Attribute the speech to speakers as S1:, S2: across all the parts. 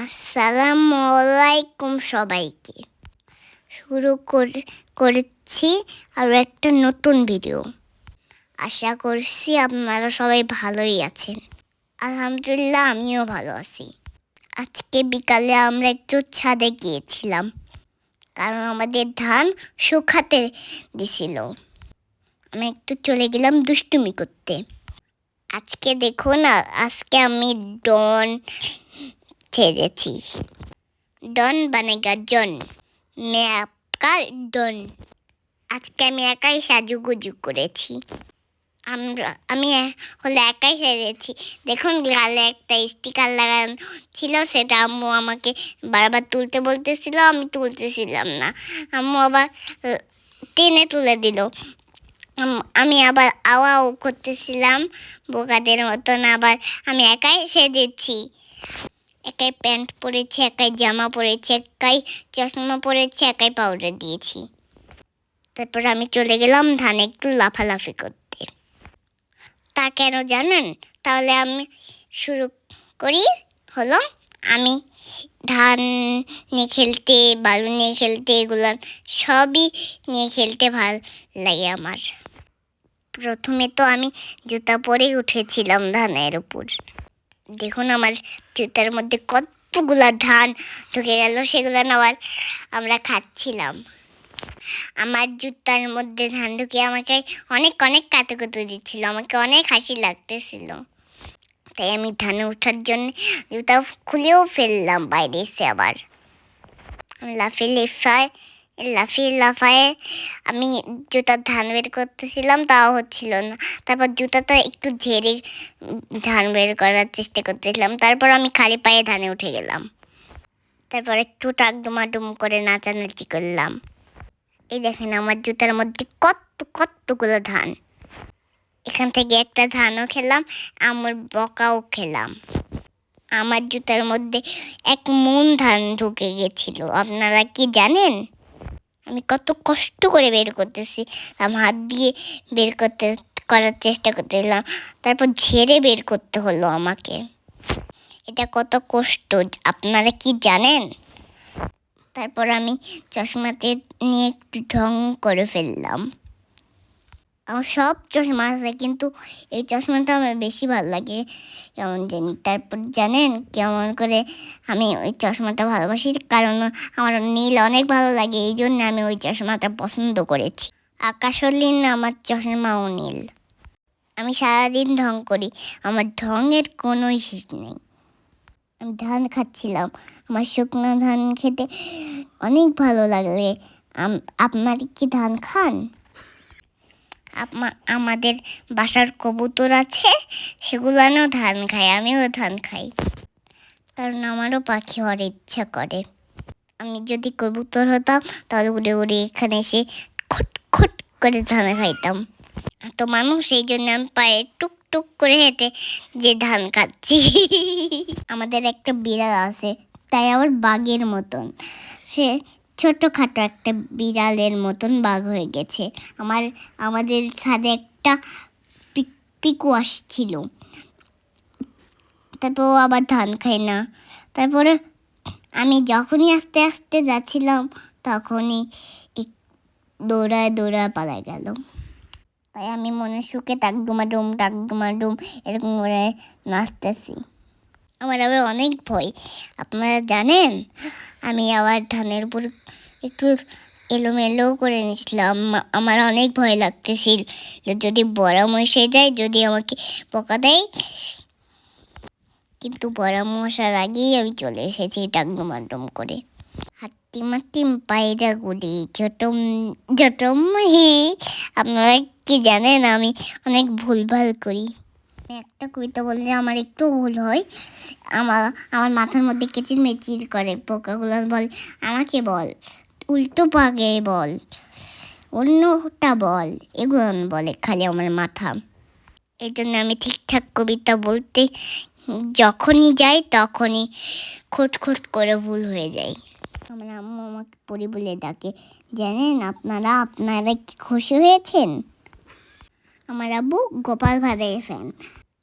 S1: আসসালামু আলাইকুম সবাইকে। শুরু করেছি আর একটা নতুন ভিডিও। আশা করছি আপনারা সবাই ভালোই আছেন। আলহামদুলিল্লাহ, আমিও ভালো আছি। আজকে বিকালে আমরা একটু ছাদে গিয়েছিলাম, কারণ আমাদের ধান শুকাতে দিছিল। আমি একটু চলে গেলাম দুষ্টুমি করতে। আজকে দেখুন, আজকে আমি ডন ছেড়েছি। ডন বানেগা জন, मैं आपका ডন। আজকে আমি একাই সাজুগুজু করেছি। আমি হলে একাই সেরেছি। দেখুন, গালে একটা স্টিকার লাগানো ছিল, সেটা আম্মু আমাকে বারবার তুলতে বলতেছিল, আমি তুলতেছিলাম না। আম্মু আবার টেনে তুলে দিল। আমি আবার আওয়াও করতেছিলাম বোকাদের মতন। আবার আমি একাই সেজেছি। একাই প্যান্ট পরেছি, একাই জামা পরেছি, একাই চশমা পরেছি, একাই পাউডার দিয়েছি। তারপর আমি চলে গেলাম ধানে একটু লাফালাফি করতে। তা কেন জানেন? তাহলে আমি শুরু করি। হলো, আমি ধান নিয়ে খেলতে, বালু নিয়ে খেলতে, এগুলো সবই নিয়ে খেলতে ভালো লাগে আমার। প্রথমে তো আমি জুতা পরে উঠেছিলাম ধানের উপর। দেখুন, আমার জুতার মধ্যে কতগুলা ধান ঢুকে গেল, সেগুলো আবার আমরা খাচ্ছিলাম। আমার জুতার মধ্যে ধান ঢুকে আমাকে অনেক অনেক কাতুকুতু দিচ্ছিল, আমাকে অনেক হাসি লাগতেছিল। তাই আমি ধানে ওঠার জন্য জুতা খুলেও ফেললাম বাইরে এসে। আবার আমি লাফিয়ে লাফায়ে আমি জুতার ধান বের করতেছিলাম, তাও হচ্ছিল না। তারপর জুতাটা একটু ঝেড়ে ধান বের করার চেষ্টা করতেছিলাম। তারপর আমি খালি পায়ে ধানে উঠে গেলাম। তারপর একটু টাকডুমাডুম করে নাচানাচি করলাম। এই দেখেন, আমার জুতার মধ্যে কতগুলো ধান। এখান থেকে একটা ধানও খেলাম, আমার বকাও খেলাম। আমার জুতার মধ্যে 1 মণ ধান ঢুকে গেছিল। আপনারা কি জানেন? আমি কত কষ্ট করে বের করতেছি, হাত দিয়ে করার চেষ্টা করতেছিলাম। তারপর ঝেড়ে বের করতে হলো আমাকে। এটা কত কষ্ট, আপনারা কি জানেন? তারপর আমি চশমাতে নিয়ে একটু ঢং করে ফেললাম। আমার সব চশমা আছে, কিন্তু এই চশমাটা আমার বেশি ভালো লাগে কেমন জানি। তারপর জানেন কেমন করে আমি ওই চশমাটা ভালোবাসি? কারণ আমার নীল অনেক ভালো লাগে, এই জন্য আমি ওই চশমাটা পছন্দ করেছি। আকাশও নীল, আমার চশমাও নীল। আমি সারাদিন ঢং করি, আমার ঢঙের কোনো শেষ নেই। আমি ধান খাচ্ছিলাম, আমার শুকনো ধান খেতে অনেক ভালো লাগে। আপনার কি ধান খান? আমাদের বাসার কবুতর আছে, সেগুলানও ধান খায়, আমিও ধান খাই, কারণ আমারও পাখি হওয়ার ইচ্ছা করে। আমি যদি কবুতর হতাম, তাহলে উড়ে উড়ে এখানে এসে খট খট করে ধান খাইতাম। তো মানুষ, এই জন্য আমি পায়ে টুক করে হেঁটে যে ধান খাচ্ছি। আমাদের একটা বিড়াল আছে, তাই আবার বাঘের মতন। সে ছোটখাটো একটা বিড়ালের মতন বাঘ হয়ে গেছে। আমাদের ছাদে একটা পিকু আসছিল, তারপর ও আবার ধান খায় না। তারপরে আমি যখনই আস্তে আস্তে যাচ্ছিলাম, তখনই দৌড়ায় পালায় গেল। তাই আমি মনে সুখে টাকডুমাডুম এরকম করে নাচতেছি। আমার আবার অনেক ভয়, আপনারা জানেন। আমি আবার ধানের উপর একটু এলোমেলো করে নিয়েছিলাম। আমার অনেক ভয় লাগতেছিল, যদি বড়া মশে যায়, যদি আমাকে পোকা দেয়। কিন্তু বড়া মশার আগেই আমি চলে এসেছি টাকডুমাডুম করে। হাট্টিমাটিম পায়রা গুলি জটম হি। আপনারা কি জানেন, আমি অনেক ভুলভাল করি। আমি একটা কবিতা বললে আমার একটু ভুল হয়, আমার মাথার মধ্যে কিচিরমিচির করে পোকাগুলো বল, আমাকে বল, উল্টো পাগে বল, অন্যটা বল, এগুলো বলে খালি আমার মাথা। এই জন্য আমি ঠিকঠাক কবিতা বলতে যখনই যাই, তখনই খুট করে ভুল হয়ে যায়। আমার আম্মু আমাকে পড়ি বলে ডাকে। জানেন আপনারা কি খুশি হয়েছেন? আমার আব্বু গোপাল ভাঁড়ের ফ্যান,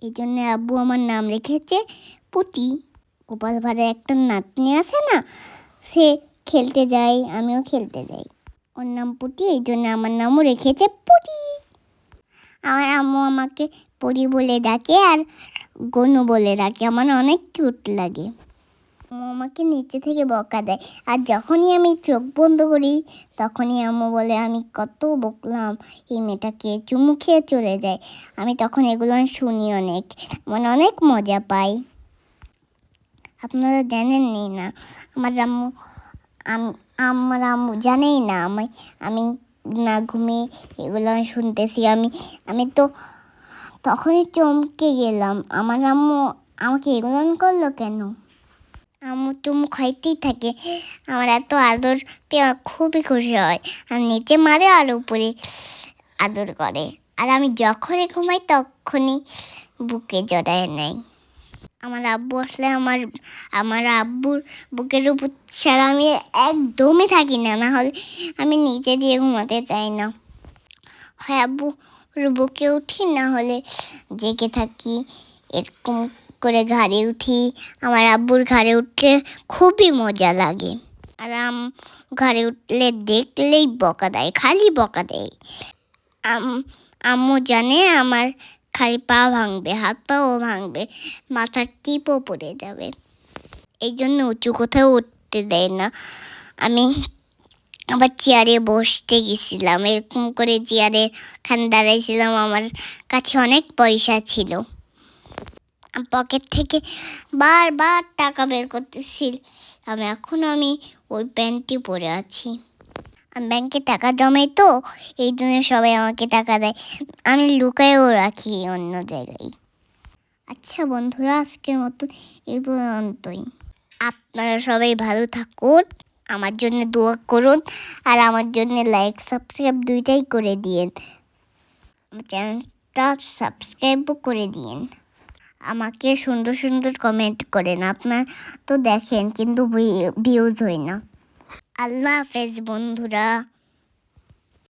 S1: এই জন্য আব্বু আমার নাম রেখেছে পুটি। গোপাল ভাঁড়ের একটা নাতনি আছে না, সে খেলতে যায়, আমিও খেলতে যাই। ওর নাম পুটি, এই জন্য আমার নামও রেখেছে পুটি। আমার আম্মু আমাকে পরি বলে ডাকে আর গনু বলে ডাকে, আমার অনেক কিউট লাগে। আম্মু আমাকে নিচে থেকে বকা দেয়, আর যখনই আমি চোখ বন্ধ করি তখনই আম্মু বলে আমি কত বকলাম, এই মেয়েটাকে চুমু খেয়ে চলে যায়। আমি তখন এগুলো শুনি অনেক, মানে অনেক মজা পাই। আপনারা জানেনই না, আমার আম্মু আমার আম্মু জানেই না আমি না ঘুমিয়ে এগুলো শুনতেছি। আমি তো তখনই চমকে গেলাম, আমার আম্মু আমাকে এগুলো করলো কেন। আম্মু চুমু খাইতেই থাকে, আমার এত আদর পেয়ে খুবই খুশি হয়। আর নিচে মারে আর উপরে আদর করে, আর আমি যখনই ঘুমাই তখনই বুকে জড়ায় নেয়। আমার আব্বু আসলে আমার আব্বুর বুকের উপর ছাড়া আমি একদমই থাকি না, না হলে আমি নিচে দিয়ে ঘুমাতে চাই না। হয় আব্বুর বুকে উঠি, না হলে জেগে থাকি, এরকম করে ঘাড়ে উঠি। আমার আব্বুর ঘাড়ে উঠলে খুবই মজা লাগে, আর ঘাড়ে উঠলে দেখলেই বকা দেয়, খালি বকা দেয়। আম্মু জানে আমার খালি পা ভাঙবে, হাত পাও ভাঙবে, মাথার টিপও পড়ে যাবে, এই জন্য উঁচু কোথাও উঠতে দেয় না। আমি আবার চেয়ারে বসতে গেছিলাম, এরকম করে চেয়ারে খান দাঁড়াইছিলাম, আমার কাছে অনেক পয়সা ছিল, পকেট থেকে বারবার টাকা বের করতেছি। এখন আমি ওই প্যান্টটি পরে আছি। আমি ব্যাংকে টাকা জমাই তো, এই জন্য সবাই আমাকে টাকা দেয়, আমি লুকায়েও রাখি অন্য জায়গায়। আচ্ছা বন্ধুরা, আজকের মতো এই পর্যন্তই। আপনারা সবাই ভালো থাকুন, আমার জন্য দোয়া করুন, আর আমার জন্য লাইক সাবস্ক্রাইব দুইটাই করে দিন। আমার চ্যানেলটা সাবস্ক্রাইবও করে দিন। আমাকে সুন্দর সুন্দর কমেন্ট করেন, আপনার তো দেখেন কিন্তু ভিউজ হয় না। আল্লাহ হাফেজ বন্ধুরা।